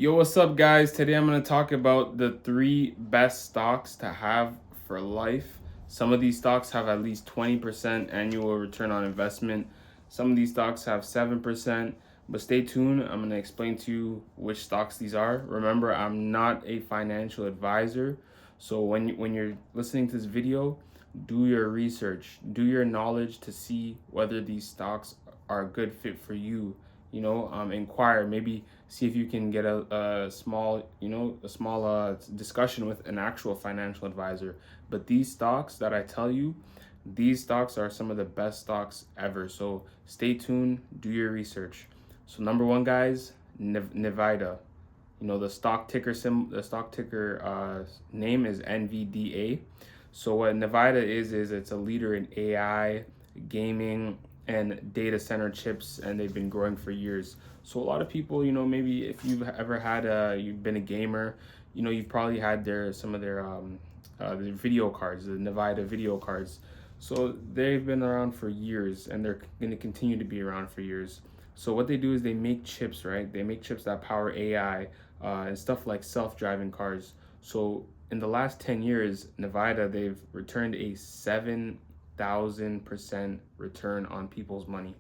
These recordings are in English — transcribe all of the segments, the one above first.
Yo, what's up, guys? Today I'm going to talk about the three best stocks to have for life. Some of these stocks have at least 20% annual return on investment. Some of these stocks have 7%. But stay tuned. I'm going to explain to you which stocks these are. Remember, I'm not a financial advisor. So when you're listening to this video, do your research, do your knowledge to see whether these stocks are a good fit for you. Inquire, maybe see if you can get a small, discussion with an actual financial advisor. But these stocks that I tell you, these stocks are some of the best stocks ever. So stay tuned, do your research. So number one, guys, Nvidia. The stock ticker name is NVDA. So what Nvidia is it's a leader in AI, gaming, and data center chips, and they've been growing for years. So a lot of people, maybe if you've ever you've been a gamer, you've probably had some of their video cards, the Nvidia video cards. So they've been around for years, and they're going to continue to be around for years. So what they do is they make chips, right? They make chips that power AI and stuff like self-driving cars. So in the last 10 years, Nvidia, they've returned a 7,000% return on people's money.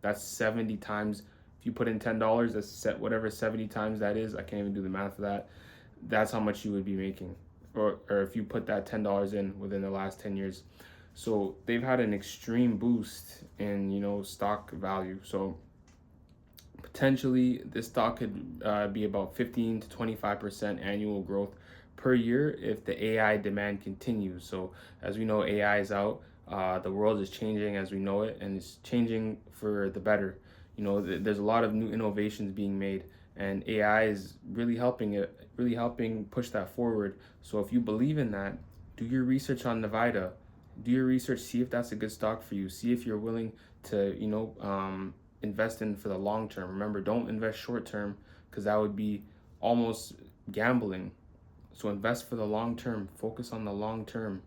That's 70 times. If you put in $10, that's set whatever 70 times that is. I can't even do the math of that. That's how much you would be making. Or if you put that $10 in within the last 10 years. So they've had an extreme boost in, stock value. So potentially this stock could be about 15 to 25% annual growth per year if the AI demand continues. So as we know, AI is out. The world is changing as we know it, and it's changing for the better. There's a lot of new innovations being made, and AI is really helping push that forward. So if you believe in that, do your research on Nvidia. Do your research, see if that's a good stock for you. See if you're willing to, invest in for the long term. Remember, don't invest short term because that would be almost gambling. So invest for the long term. Focus on the long term.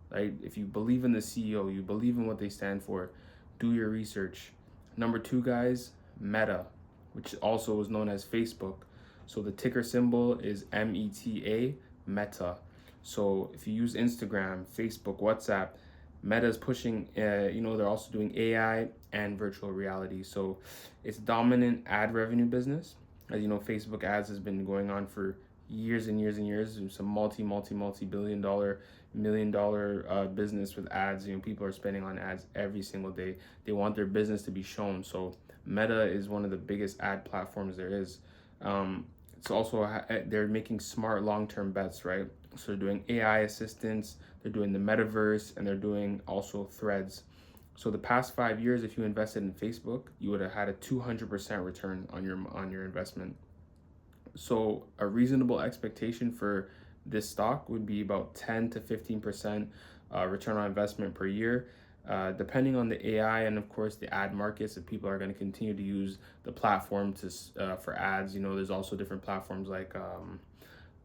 Right? If you believe in the CEO, you believe in what they stand for, do your research. Number two, guys, Meta, which also is known as Facebook. So the ticker symbol is META, Meta. So if you use Instagram, Facebook, WhatsApp, Meta is pushing, they're also doing AI and virtual reality. So it's dominant ad revenue business. As you know, Facebook ads has been going on for years and years and years. There's some multi-billion dollar, $1 million business with ads. People are spending on ads every single day. They want their business to be shown. So Meta is one of the biggest ad platforms there is. It's also, they're making smart long-term bets, right? So they're doing AI assistants, they're doing the metaverse, and they're doing also threads. So the past 5 years, if you invested in Facebook, you would have had a 200% return on your investment. So a reasonable expectation for this stock would be about 10 to 15% return on investment per year, depending on the AI and of course the ad markets. If people are going to continue to use the platform for ads, there's also different platforms like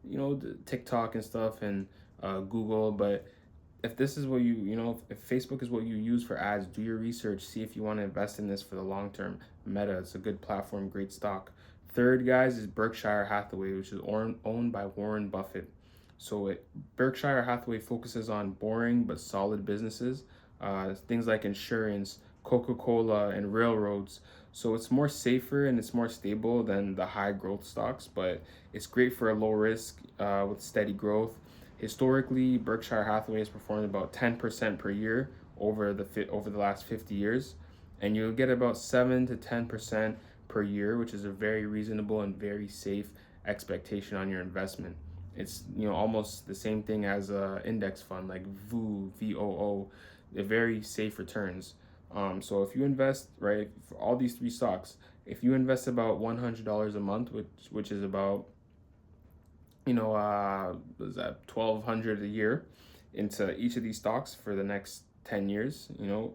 the TikTok and stuff and Google. But if this is what if Facebook is what you use for ads, do your research, see if you want to invest in this for the long term. Meta, it's a good platform, great stock. Third, guys, is Berkshire Hathaway, which is owned by Warren Buffett. So Berkshire Hathaway focuses on boring but solid businesses, things like insurance, Coca-Cola, and railroads. So it's more safer and it's more stable than the high growth stocks, but it's great for a low risk with steady growth. Historically, Berkshire Hathaway has performed about 10% per year over the last 50 years, and you'll get about 7 to 10% per year, which is a very reasonable and very safe expectation on your investment. It's almost the same thing as a index fund like VOO, they're very safe returns. So if you invest right for all these three stocks, if you invest about $100 a month, which is about what is that, 1,200 a year into each of these stocks for the next 10 years,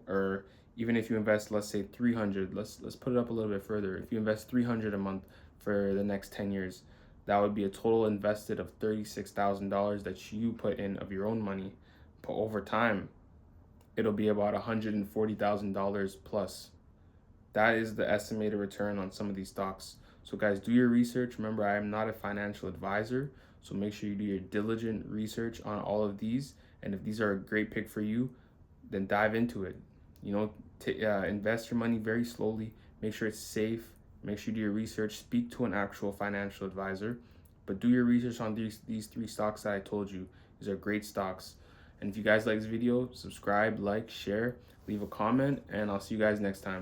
or even if you invest, let's say 300, let's put it up a little bit further. If you invest 300 a month for the next 10 years, that would be a total invested of $36,000 that you put in of your own money. But over time, it'll be about $140,000 plus. That is the estimated return on some of these stocks. So guys, do your research. Remember, I am not a financial advisor, so make sure you do your diligent research on all of these. And if these are a great pick for you, then dive into it. You know, invest your money very slowly. Make sure it's safe. Make sure you do your research. Speak to an actual financial advisor, but do your research on these three stocks that I told you. These are great stocks. And if you guys like this video, subscribe, like, share, leave a comment, and I'll see you guys next time.